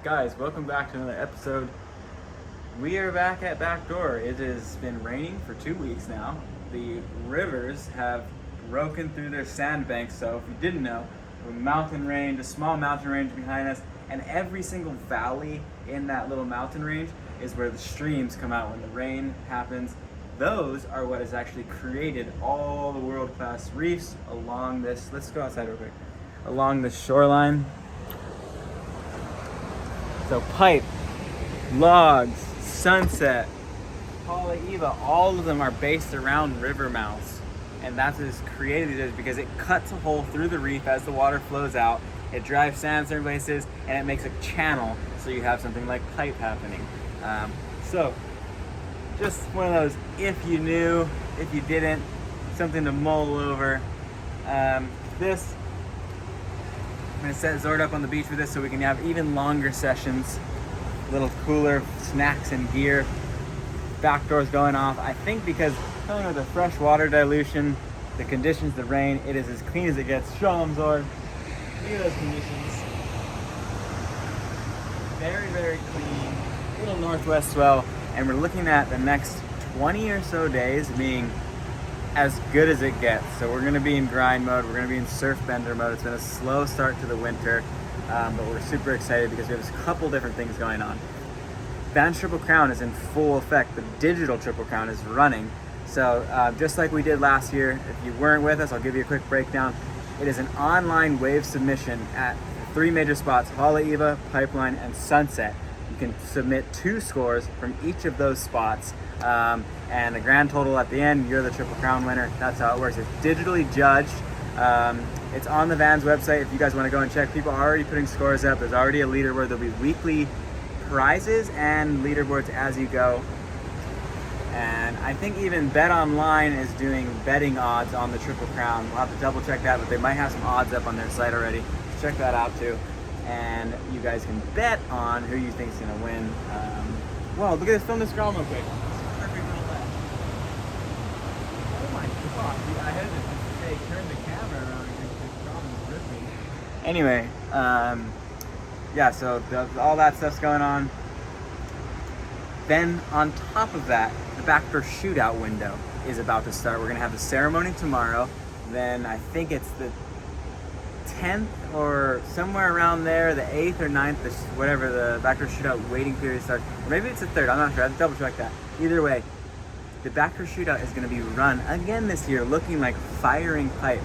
Guys, welcome back to another episode. We are back at Backdoor. It has been raining for 2 weeks now. The rivers have broken through their sandbanks, so if you didn't know, a mountain range, a small mountain range behind us, and every single valley in that little mountain range is where the streams come out when the rain happens. Those are what has actually created all the world-class reefs along this, let's go outside real quick, along the shoreline. So pipe, logs, sunset, Paula Eva, all of them are based around river mouths. And that's what has created it, because it cuts a hole through the reef as the water flows out. It drives sand certain places, and it makes a channel, so you have something like pipe happening. So just one of those, if you knew, if you didn't, something to mull over. This, I'm gonna set Zoard up on the beach with this so we can have even longer sessions, a little cooler snacks and gear. Backdoor's going off, I think, because telling with the fresh water dilution, the conditions, the rain, it is as clean as it gets. Show them, Zoard. Look at those conditions. Very, very clean. Little northwest swell, and we're looking at the next 20 or so days being as good as it gets. So we're gonna be in grind mode, we're gonna be in surf bender mode. It's been a slow start to the winter, but we're super excited because we have a couple different things going on. VIDS Triple Crown is in full effect. The digital Triple Crown is running. So just like we did last year, if you weren't with us, I'll give you a quick breakdown. It is an online wave submission at 3 major spots: Paula Eva, Pipeline, and Sunset. You can submit 2 scores from each of those spots. And the grand total at the end, you're the Triple Crown winner. That's how it works. It's digitally judged. It's on the VANS website if you guys want to go and check. People are already putting scores up. There's already a leaderboard. There'll be weekly prizes and leaderboards as you go. And I think even Bet Online is doing betting odds on the Triple Crown. We'll have to double check that, but they might have some odds up on their site already. Check that out too. And you guys can bet on who you think is going to win. Whoa, look at this, film this ground real quick. Perfect little bet. Oh my god, I had to say turn the camera around because this ground is ripping. Anyway, yeah, so all that stuff's going on. Then on top of that, the Backdoor shootout window is about to start. We're gonna have the ceremony tomorrow. Then I think it's the 10th or somewhere around there, the 8th or 9th, whatever the Backdoor shootout waiting period starts. Or maybe it's the 3rd, I'm not sure, I have to double check that. Either way, the Backdoor shootout is gonna be run again this year, looking like firing pipe.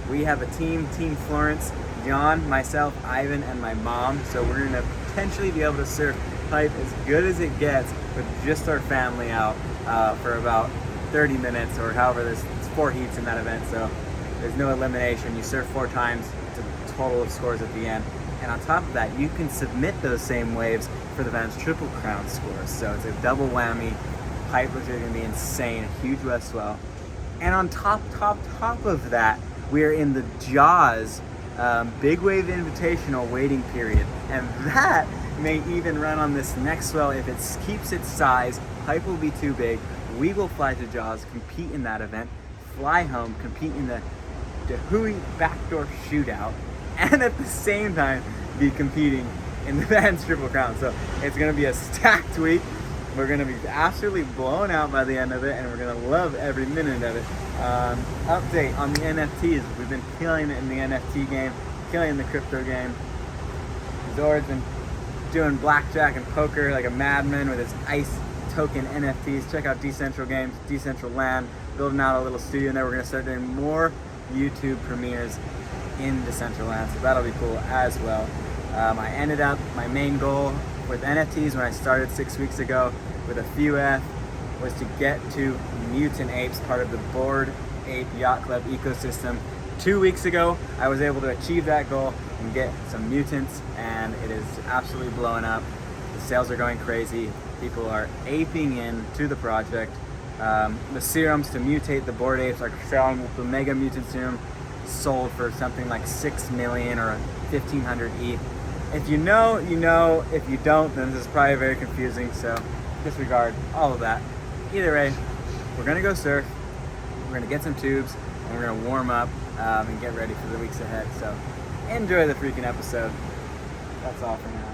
We have a team, Team Florence, John, myself, Ivan, and my mom. So we're gonna potentially be able to surf pipe as good as it gets with just our family out for about 30 minutes or however. It's 4 heats in that event, so there's no elimination. You surf 4 times, it's a total of scores at the end. And on top of that, you can submit those same waves for the VANS Triple Crown scores. So it's a double whammy. Pipe looks like it's gonna be insane, a huge west swell. And on top of that, we are in the Jaws Big Wave Invitational waiting period. And that may even run on this next swell. If it keeps its size, pipe will be too big. We will fly to Jaws, compete in that event, fly home, compete in the Hui Backdoor shootout, and at the same time be competing in the VANS Triple Crown. So it's gonna be a stacked week. We're gonna be absolutely blown out by the end of it, and we're gonna love every minute of it. Update on the NFTs. We've been killing it in the NFT game, killing the crypto game. Zoard's been doing blackjack and poker like a madman with his ICE token NFTs. Check out Decentral Games, Decentral Land, building out a little studio in there. We're gonna start doing more YouTube premieres in Decentral Land, so that'll be cool as well. I ended up, my main goal with NFTs when I started 6 weeks ago with a few was to get to Mutant Apes, part of the Bored Ape Yacht Club ecosystem. 2 weeks ago, I was able to achieve that goal and get some mutants, and it is absolutely blowing up. The sales are going crazy. People are aping in to the project. The serums to mutate the Bored Apes are selling. The Mega Mutant Serum sold for something like 6 million or 1,500 ETH. If you know, you know. If you don't, then this is probably very confusing, so disregard all of that. Either way, we're gonna go surf, we're gonna get some tubes, and we're gonna warm up and get ready for the weeks ahead. So enjoy the freaking episode. That's all for now.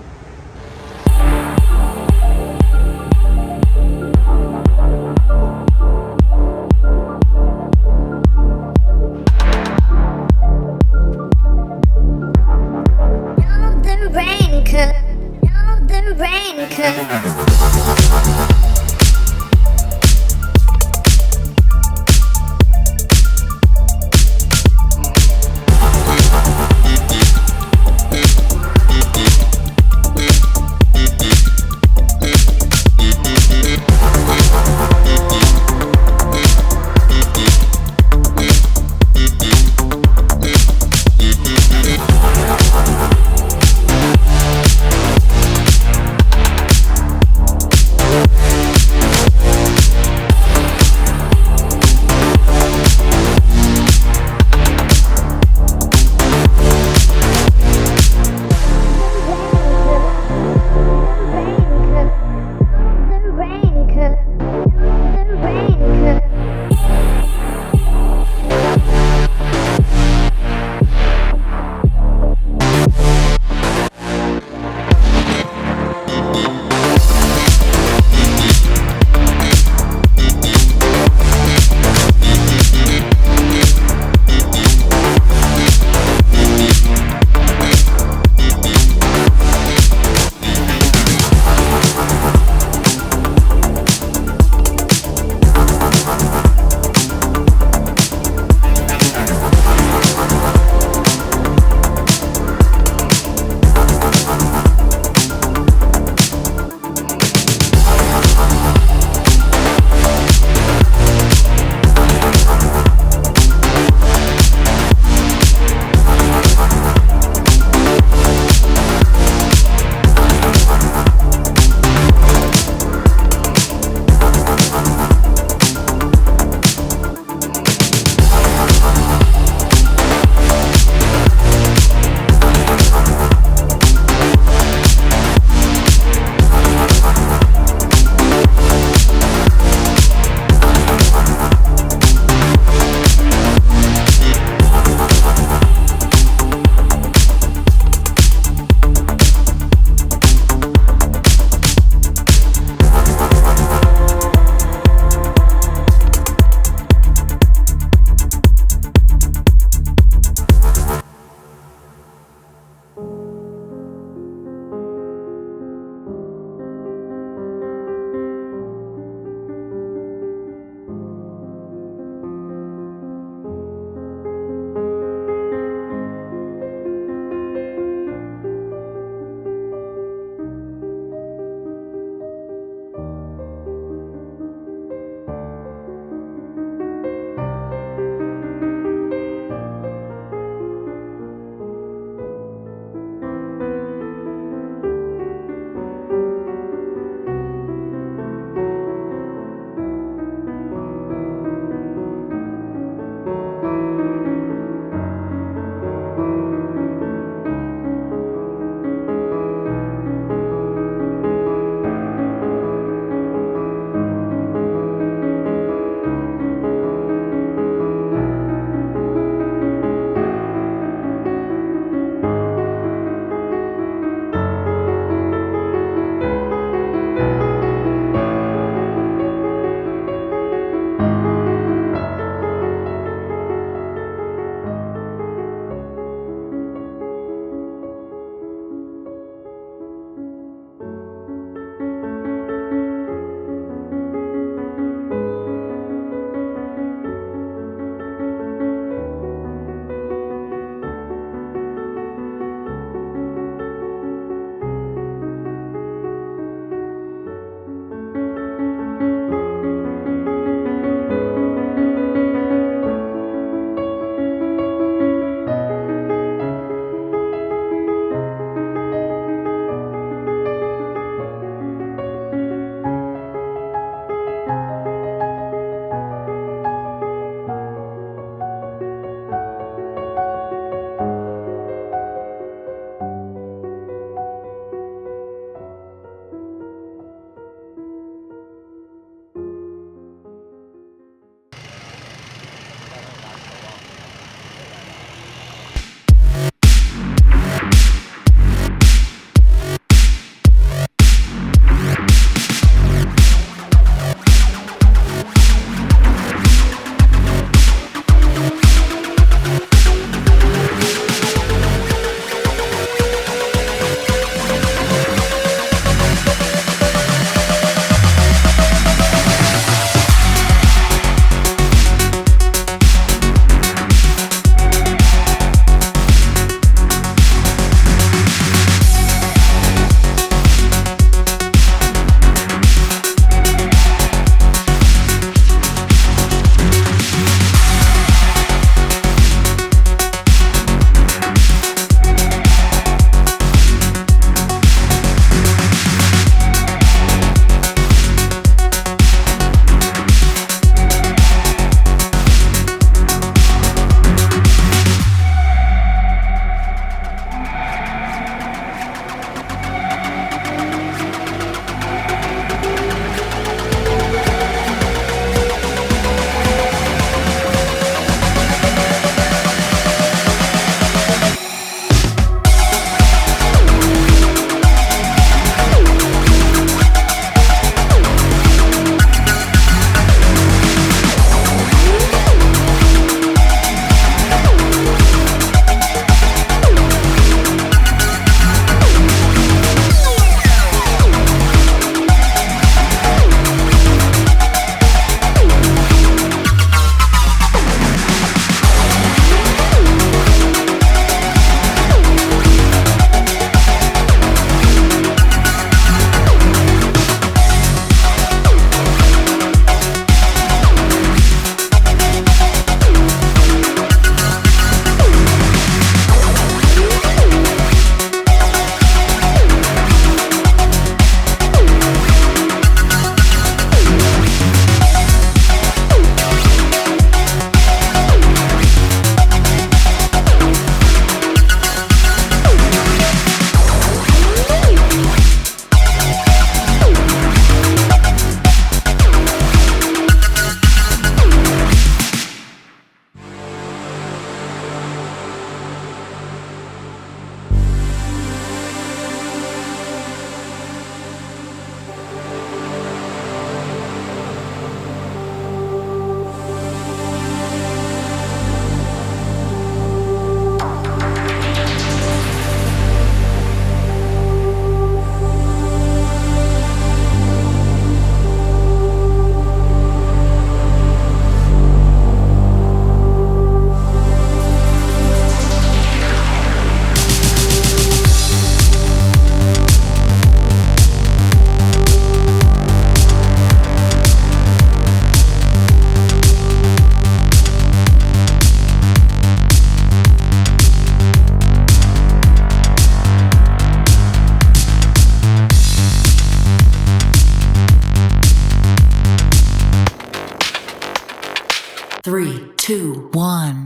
3, 2, 1.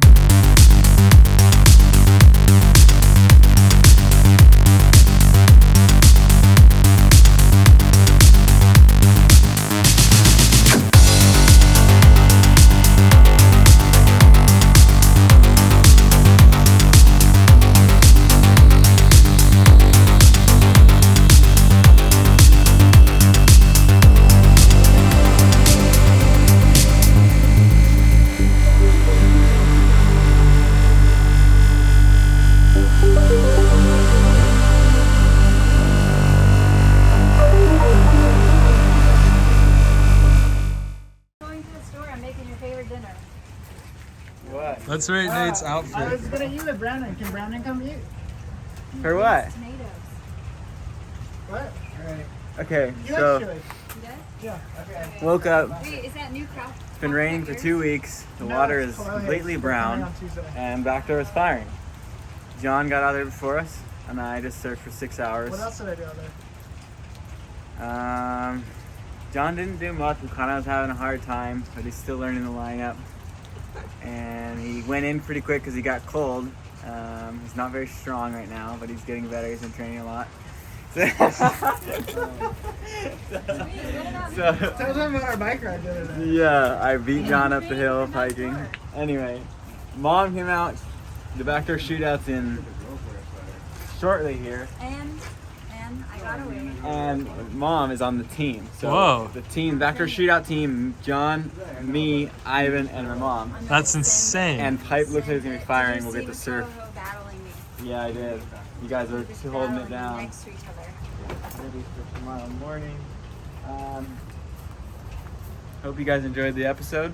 What? Let's rate Nate's outfit. I was gonna eat with Brandon. Can Brandon come eat? For what? Tomatoes. What? Alright. Okay, You so like chili? You does? Yeah. Okay. woke up. Wait, is that new crop? It's been raining for 2 weeks. The water is completely brown, and backdoor is firing. John got out there before us, and I just surfed for 6 hours. What else did I do out there? John didn't do much. Kana was having a hard time, but he's still learning the lineup. And he went in pretty quick because he got cold. He's not very strong right now, but he's getting better. He's been training a lot. So, Tell them about our bike ride the other day. yeah, I beat John up the hill hiking. Anyway, Mom came out. The backdoor shootout's in shortly here. And I got away. And Mom is on the team. So Whoa. the team, backdoor shootout team, John, me, Ivan, and my mom. That's insane. And Pipe looks like he's gonna be firing. We'll get to to surf. battling me. Yeah, I did. You guys are Just holding it battling down. next to each other. Ready for tomorrow morning. Hope you guys enjoyed the episode.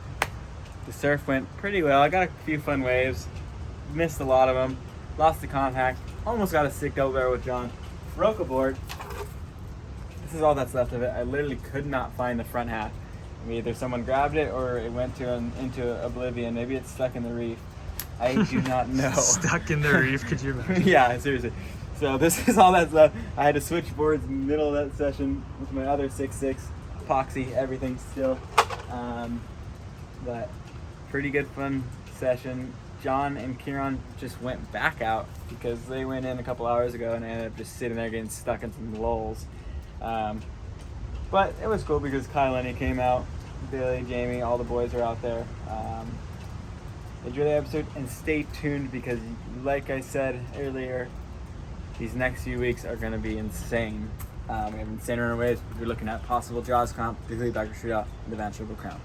The surf went pretty well. I got a few fun waves. Missed a lot of them. Lost the contact. Almost got a stick double barrel with John. Broke a board. This is all that's left of it. I literally could not find the front half. Either someone grabbed it or it went into oblivion. Maybe it's stuck in the reef. I do not know. Stuck in the reef, could you imagine? Yeah, seriously. So this is all that's left. I had to switch boards in the middle of that session with my other 6.6, epoxy, everything still. But pretty good fun session. John and Kieran just went back out because they went in a couple hours ago and I ended up just sitting there getting stuck in some lulls. But it was cool because Kyle Lenny came out, Billy, Jamie, all the boys are out there. Enjoy the episode and stay tuned because, like I said earlier, these next few weeks are going to be insane. We have insane runways. We're looking at possible draws comp, particularly Dr. Shootout, and the Van Triple Crown.